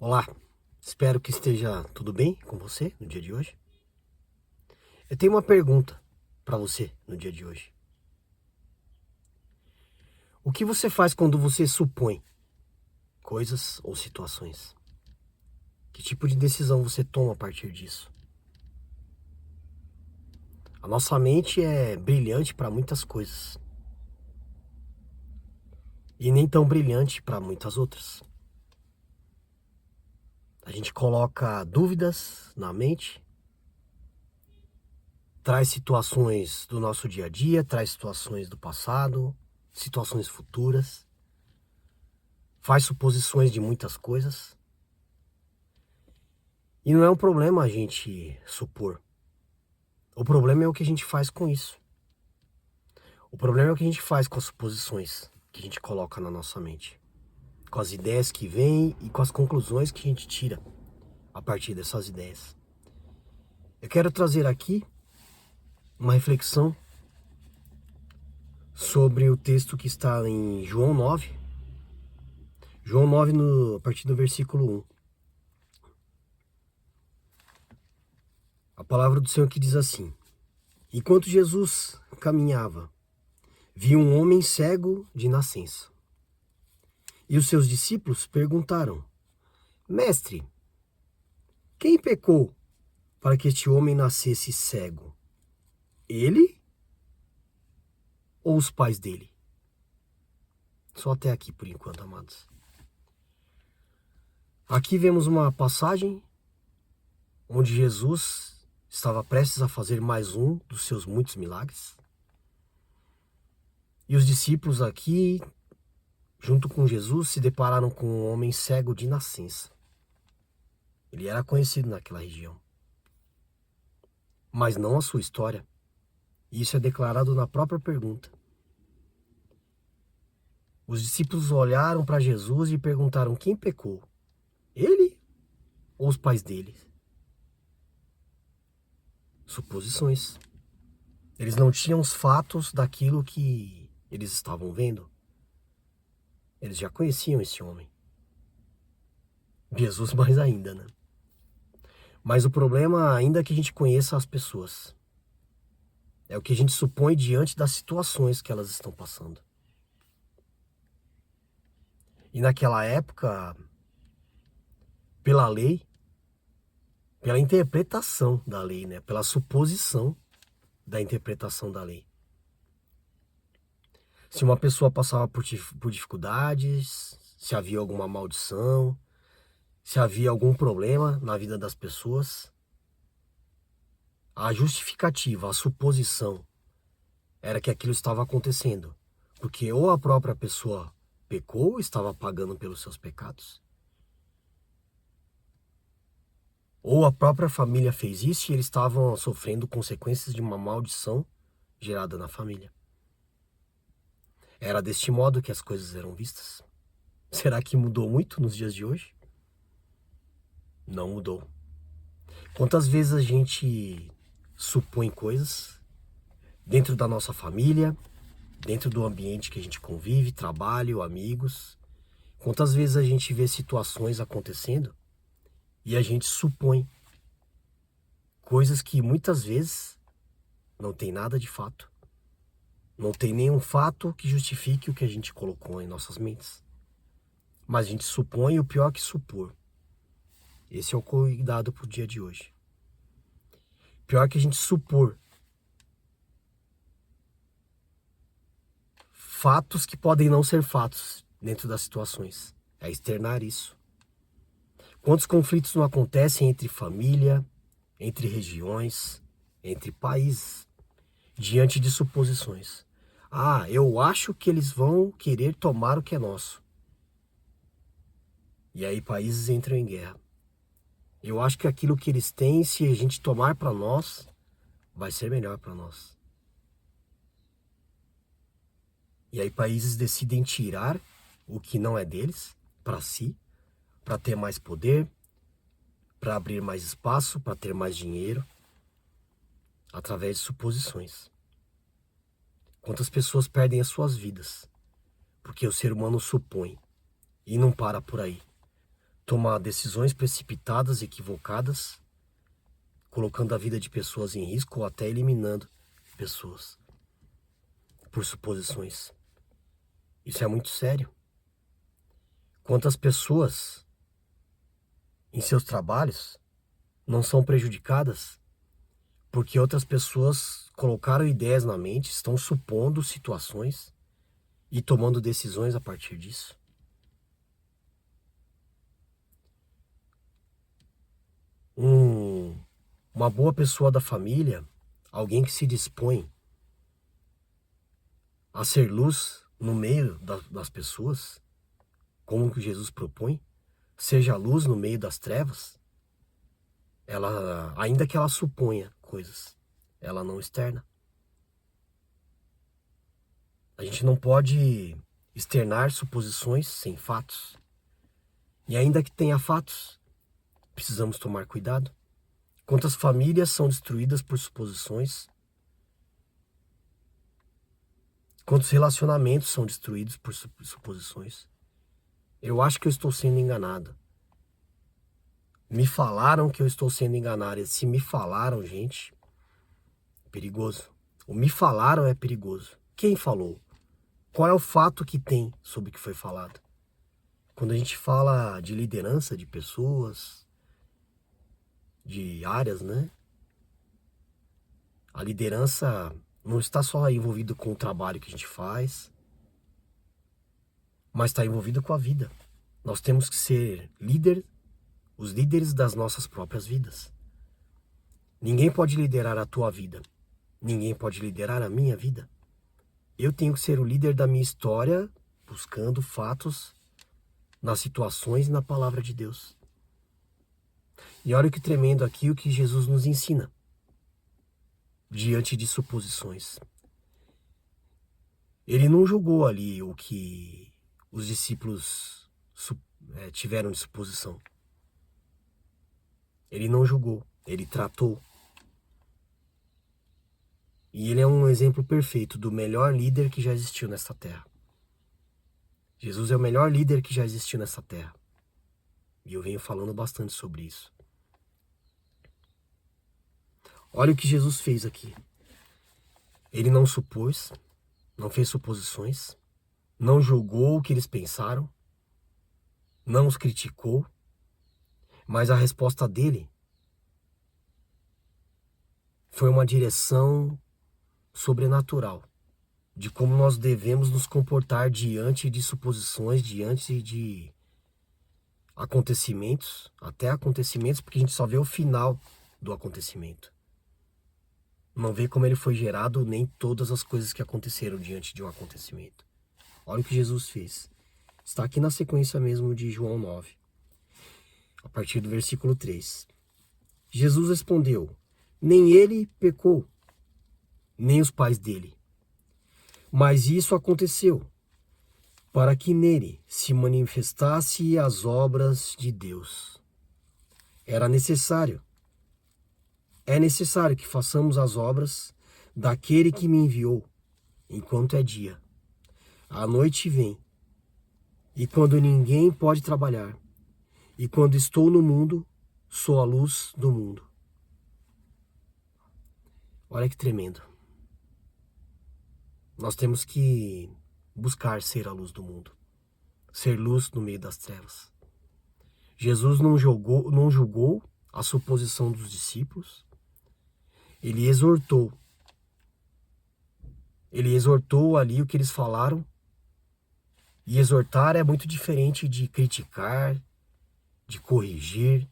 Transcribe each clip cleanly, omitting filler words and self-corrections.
Olá, espero que esteja tudo bem com você no dia de hoje. Eu tenho uma pergunta para você no dia de hoje. O que você faz quando você supõe coisas ou situações? Que tipo de decisão você toma a partir disso? A nossa mente é brilhante para muitas coisas e nem tão brilhante para muitas outras. A gente coloca dúvidas na mente, traz situações do nosso dia a dia, traz situações do passado, situações futuras, faz suposições de muitas coisas. E não é um problema a gente supor. O problema é o que a gente faz com isso. O problema é o que a gente faz com as suposições que a gente coloca na nossa mente, com as ideias que vêm e com as conclusões que a gente tira a partir dessas ideias. Eu quero trazer aqui uma reflexão sobre o texto que está em João 9. João 9, a partir do versículo 1. A palavra do Senhor que diz assim: Enquanto Jesus caminhava, viu um homem cego de nascença. E os seus discípulos perguntaram: Mestre, quem pecou para que este homem nascesse cego? Ele ou os pais dele? Só até aqui por enquanto, amados. Aqui vemos uma passagem onde Jesus estava prestes a fazer mais um dos seus muitos milagres. E os discípulos aqui, junto com Jesus, se depararam com um homem cego de nascença. Ele era conhecido naquela região, mas não a sua história. Isso é declarado na própria pergunta. Os discípulos olharam para Jesus e perguntaram: quem pecou? Ele ou os pais dele? Suposições. Eles não tinham os fatos daquilo que eles estavam vendo. Eles já conheciam esse homem. Jesus mais ainda, né? Mas o problema, ainda é que a gente conheça as pessoas, é o que a gente supõe diante das situações que elas estão passando. E naquela época, pela lei, pela interpretação da lei, né? Pela suposição da interpretação da lei. Se uma pessoa passava por dificuldades, se havia alguma maldição, se havia algum problema na vida das pessoas, a justificativa, a suposição era que aquilo estava acontecendo, porque ou a própria pessoa pecou, estava pagando pelos seus pecados, ou a própria família fez isso e eles estavam sofrendo consequências de uma maldição gerada na família. Era deste modo que as coisas eram vistas. Será que mudou muito nos dias de hoje? Não mudou. Quantas vezes a gente supõe coisas dentro da nossa família, dentro do ambiente que a gente convive, trabalho, amigos. Quantas vezes a gente vê situações acontecendo e a gente supõe coisas que muitas vezes não tem nada de fato. Não tem nenhum fato que justifique o que a gente colocou em nossas mentes. Mas a gente supõe, o pior que supor. Esse é o cuidado para o dia de hoje. Pior que a gente supor fatos que podem não ser fatos dentro das situações. É externar isso. Quantos conflitos não acontecem entre família, entre regiões, entre países, diante de suposições? Ah, eu acho que eles vão querer tomar o que é nosso. E aí países entram em guerra. Eu acho que aquilo que eles têm, se a gente tomar para nós, vai ser melhor para nós. E aí países decidem tirar o que não é deles para si, para ter mais poder, para abrir mais espaço, para ter mais dinheiro, através de suposições. Quantas pessoas perdem as suas vidas porque o ser humano supõe e não para por aí. tomar decisões precipitadas, equivocadas, colocando a vida de pessoas em risco ou até eliminando pessoas por suposições. Isso é muito sério. Quantas pessoas em seus trabalhos não são prejudicadas porque outras pessoas colocaram ideias na mente, estão supondo situações e tomando decisões a partir disso? Uma boa pessoa da família, alguém que se dispõe a ser luz no meio das pessoas, como que Jesus propõe, seja luz no meio das trevas, ela, ainda que ela suponha coisas, ela não externa. A gente não pode externar suposições sem fatos. E ainda que tenha fatos, precisamos tomar cuidado. Quantas famílias são destruídas por suposições? Quantos relacionamentos são destruídos por suposições? Eu acho que eu estou sendo enganado. Me falaram que eu estou sendo enganado. E se me falaram, gente, perigoso. O me falaram é perigoso. Quem falou? Qual é o fato que tem sobre o que foi falado? Quando a gente fala de liderança de pessoas, de áreas, né? A liderança não está só envolvida com o trabalho que a gente faz, mas está envolvida com a vida. Nós temos que ser os líderes das nossas próprias vidas. Ninguém pode liderar a tua vida. Ninguém pode liderar a minha vida. Eu tenho que ser o líder da minha história, buscando fatos nas situações e na palavra de Deus. E olha que tremendo aqui o que Jesus nos ensina diante de suposições. Ele não julgou ali o que os discípulos tiveram de suposição. Ele não julgou, ele tratou. E ele é um exemplo perfeito do melhor líder que já existiu nessa terra. Jesus é o melhor líder que já existiu nessa terra. E eu venho falando bastante sobre isso. Olha o que Jesus fez aqui. Ele não supôs, não fez suposições, não julgou o que eles pensaram, não os criticou, mas a resposta dele foi uma direção sobrenatural de como nós devemos nos comportar diante de suposições, diante de acontecimentos, até acontecimentos, porque a gente só vê o final do acontecimento. Não vê como ele foi gerado, nem todas as coisas que aconteceram diante de um acontecimento. Olha o que Jesus fez. Está aqui na sequência mesmo de João 9, a partir do versículo 3. Jesus respondeu: nem ele pecou, nem os pais dele. Mas isso aconteceu para que nele se manifestasse as obras de Deus. É necessário que façamos as obras daquele que me enviou, enquanto é dia. A noite vem, e quando ninguém pode trabalhar, e quando estou no mundo, sou a luz do mundo. Olha que tremendo. Nós temos que buscar ser a luz do mundo, ser luz no meio das trevas. Jesus não julgou a suposição dos discípulos. Ele exortou ali o que eles falaram. E exortar é muito diferente de criticar, de corrigir,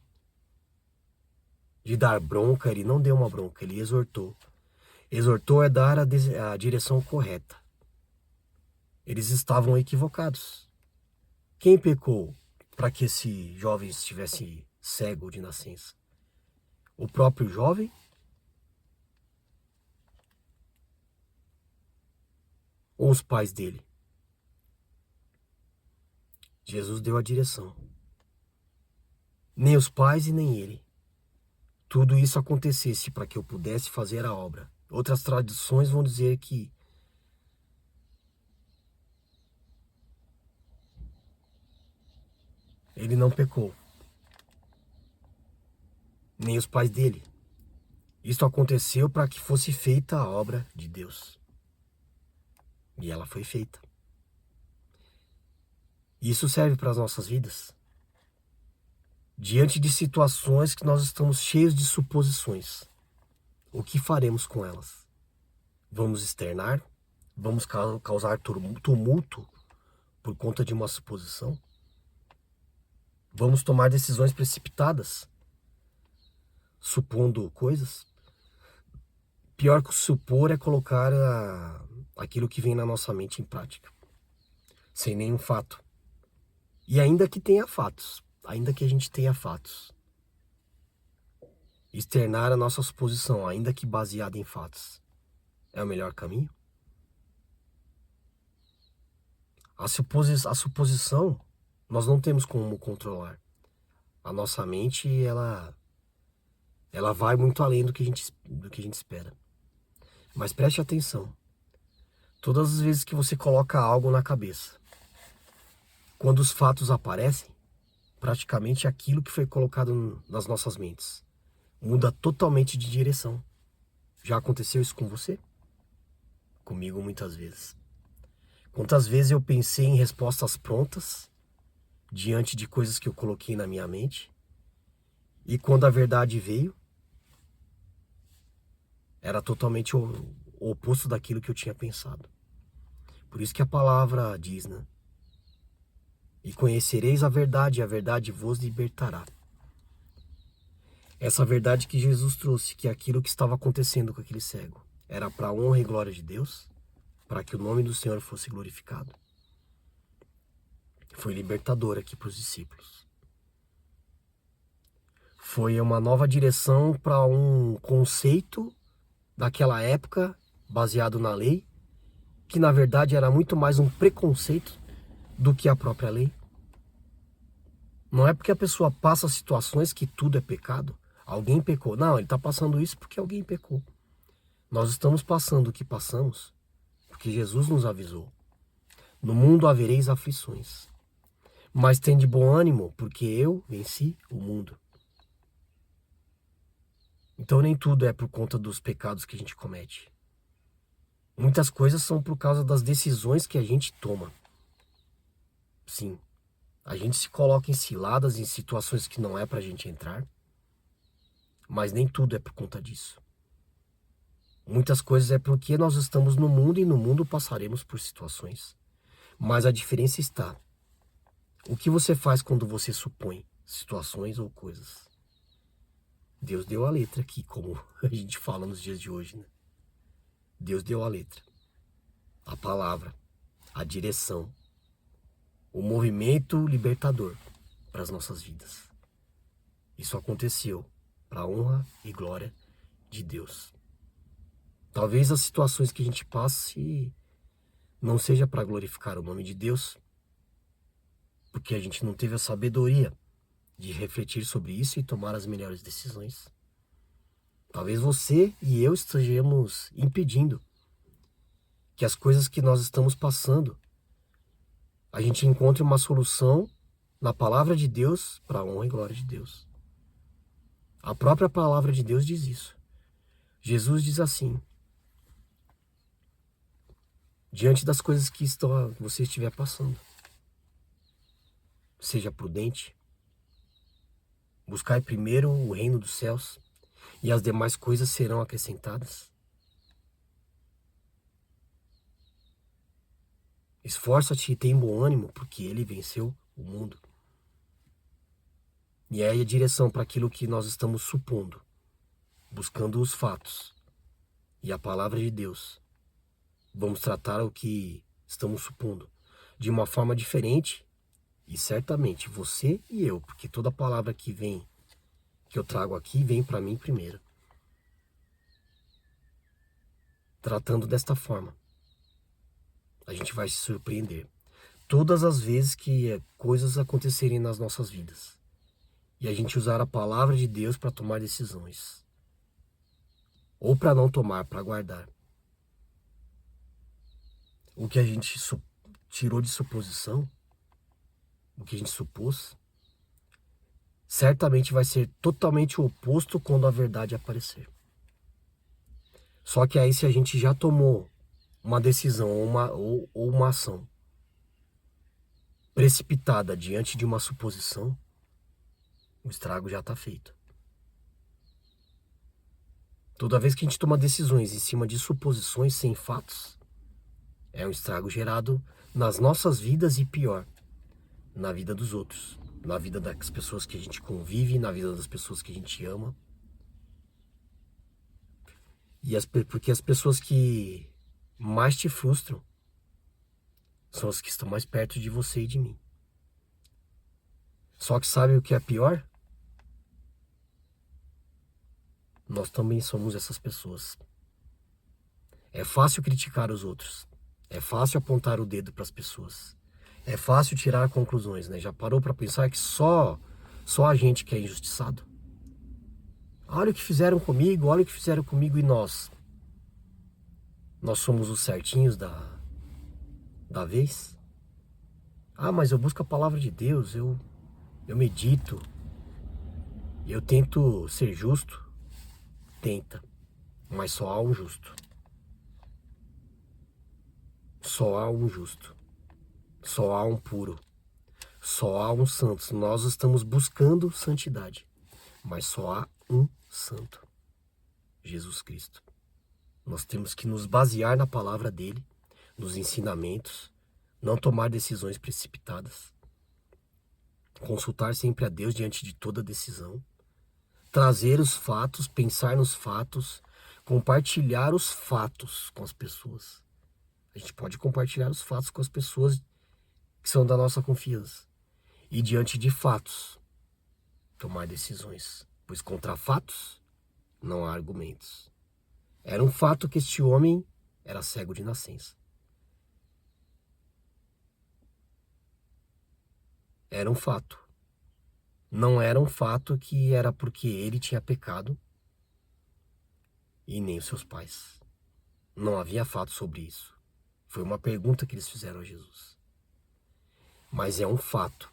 de dar bronca. Ele não deu uma bronca, ele exortou. Exortou é dar a direção correta. Eles estavam equivocados. Quem pecou para que esse jovem estivesse cego de nascença? O próprio jovem? Ou os pais dele? Jesus deu a direção. Nem os pais e nem ele. Tudo isso acontecesse para que eu pudesse fazer a obra. Outras tradições vão dizer que ele não pecou, nem os pais dele. Isto aconteceu para que fosse feita a obra de Deus. E ela foi feita. Isso serve para as nossas vidas. Diante de situações que nós estamos cheios de suposições, o que faremos com elas? Vamos externar? Vamos causar tumulto por conta de uma suposição? Vamos tomar decisões precipitadas, supondo coisas? Pior que supor é colocar aquilo que vem na nossa mente em prática, sem nenhum fato. E ainda que tenha fatos, ainda que a gente tenha fatos, externar a nossa suposição, ainda que baseada em fatos, é o melhor caminho? A suposição, nós não temos como controlar. A nossa mente, ela vai muito além do que a gente espera. Mas preste atenção. Todas as vezes que você coloca algo na cabeça, quando os fatos aparecem, praticamente aquilo que foi colocado nas nossas mentes muda totalmente de direção. Já aconteceu isso com você? Comigo muitas vezes. Quantas vezes eu pensei em respostas prontas diante de coisas que eu coloquei na minha mente, e quando a verdade veio, era totalmente o oposto daquilo que eu tinha pensado. Por isso que a palavra diz, né? E conhecereis a verdade vos libertará. Essa verdade que Jesus trouxe, que aquilo que estava acontecendo com aquele cego era para a honra e glória de Deus, para que o nome do Senhor fosse glorificado. Foi libertador aqui para os discípulos. Foi uma nova direção para um conceito daquela época, baseado na lei, que na verdade era muito mais um preconceito do que a própria lei. Não é porque a pessoa passa situações que tudo é pecado. Alguém pecou. Não, ele está passando isso porque alguém pecou. Nós estamos passando o que passamos porque Jesus nos avisou. No mundo havereis aflições, mas tende bom ânimo, porque eu venci o mundo. Então nem tudo é por conta dos pecados que a gente comete. Muitas coisas são por causa das decisões que a gente toma. Sim, a gente se coloca em ciladas, em situações que não é pra gente entrar, mas nem tudo é por conta disso. Muitas coisas é porque nós estamos no mundo e no mundo passaremos por situações. Mas a diferença está. O que você faz quando você supõe situações ou coisas? Deus deu a letra aqui, como a gente fala nos dias de hoje, né? Deus deu a letra, a palavra, a direção, o movimento libertador para as nossas vidas. Isso aconteceu para a honra e glória de Deus. Talvez as situações que a gente passe não seja para glorificar o nome de Deus, porque a gente não teve a sabedoria de refletir sobre isso e tomar as melhores decisões. Talvez você e eu estejamos impedindo que as coisas que nós estamos passando, a gente encontre uma solução na palavra de Deus para a honra e glória de Deus. A própria palavra de Deus diz isso. Jesus diz assim: diante das coisas que você estiver passando, seja prudente, buscai primeiro o reino dos céus e as demais coisas serão acrescentadas. Esforça-te e tem bom ânimo, porque ele venceu o mundo. E aí a direção para aquilo que nós estamos supondo, buscando os fatos e a palavra de Deus. Vamos tratar o que estamos supondo de uma forma diferente, e certamente você e eu, porque toda palavra que eu trago aqui, vem para mim primeiro. Tratando desta forma, a gente vai se surpreender. Todas as vezes que coisas acontecerem nas nossas vidas e a gente usar a palavra de Deus para tomar decisões, ou para não tomar, para guardar, o que a gente tirou de suposição, o que a gente supôs, certamente vai ser totalmente o oposto quando a verdade aparecer. Só que aí, se a gente já tomou uma decisão ou uma ação precipitada diante de uma suposição, o estrago já está feito. Toda vez que a gente toma decisões em cima de suposições sem fatos, é um estrago gerado nas nossas vidas e pior, na vida dos outros, na vida das pessoas que a gente convive, na vida das pessoas que a gente ama. Porque as pessoas que mais te frustram são as que estão mais perto de você e de mim. Só que sabe o que é pior? Nós também somos essas pessoas. É fácil criticar os outros. É fácil apontar o dedo para as pessoas. É fácil tirar conclusões, né? Já parou para pensar que só a gente que é injustiçado? Olha o que fizeram comigo, olha o que fizeram comigo e nós. Nós somos os certinhos da vez? Ah, mas eu busco a palavra de Deus, eu medito, eu tento ser justo. Tenta, mas só há um justo. Só há um justo. Só há um puro. Só há um santo. Nós estamos buscando santidade, mas só há um santo, Jesus Cristo. Nós temos que nos basear na palavra dele, nos ensinamentos, não tomar decisões precipitadas, consultar sempre a Deus diante de toda decisão, trazer os fatos, pensar nos fatos, compartilhar os fatos com as pessoas. A gente pode compartilhar os fatos com as pessoas que são da nossa confiança. E diante de fatos, tomar decisões. Pois contra fatos, não há argumentos. Era um fato que este homem era cego de nascença. Era um fato. Não era um fato que era porque ele tinha pecado e nem os seus pais. Não havia fato sobre isso. Foi uma pergunta que eles fizeram a Jesus. Mas é um fato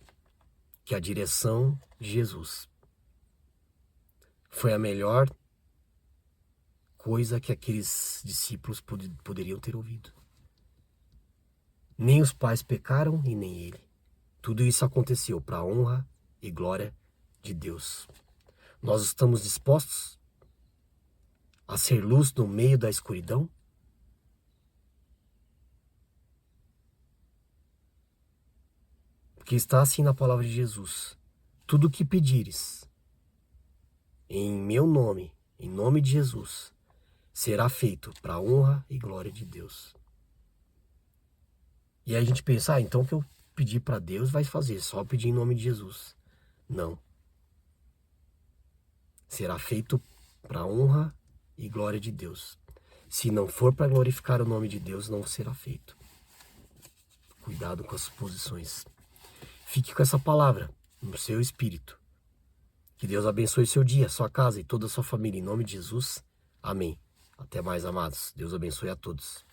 que a direção de Jesus foi a melhor coisa que aqueles discípulos poderiam ter ouvido. Nem os pais pecaram e nem ele. Tudo isso aconteceu para a honra e glória de Deus. Nós estamos dispostos a ser luz no meio da escuridão? Porque está assim na palavra de Jesus. Tudo o que pedires, em meu nome, em nome de Jesus, será feito para a honra e glória de Deus. E aí a gente pensa, então o que eu pedir para Deus vai fazer, só pedir em nome de Jesus. Não. Será feito para a honra e glória de Deus. Se não for para glorificar o nome de Deus, não será feito. Cuidado com as suposições. Fique com essa palavra no seu espírito. Que Deus abençoe seu dia, sua casa e toda a sua família. Em nome de Jesus. Amém. Até mais, amados. Deus abençoe a todos.